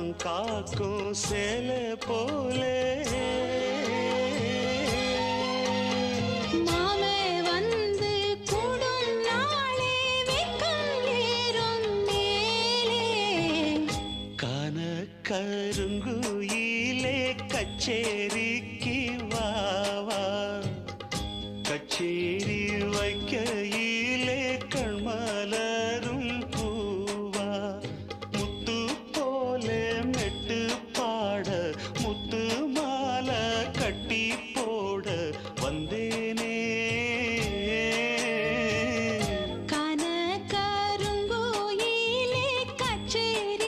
காலம் காக்கும் சேல போலே மாமே வந்து கூடும் நாளே வெக்கம் ஏறும் மேலே கான கருங்குயிலே கச்சேரி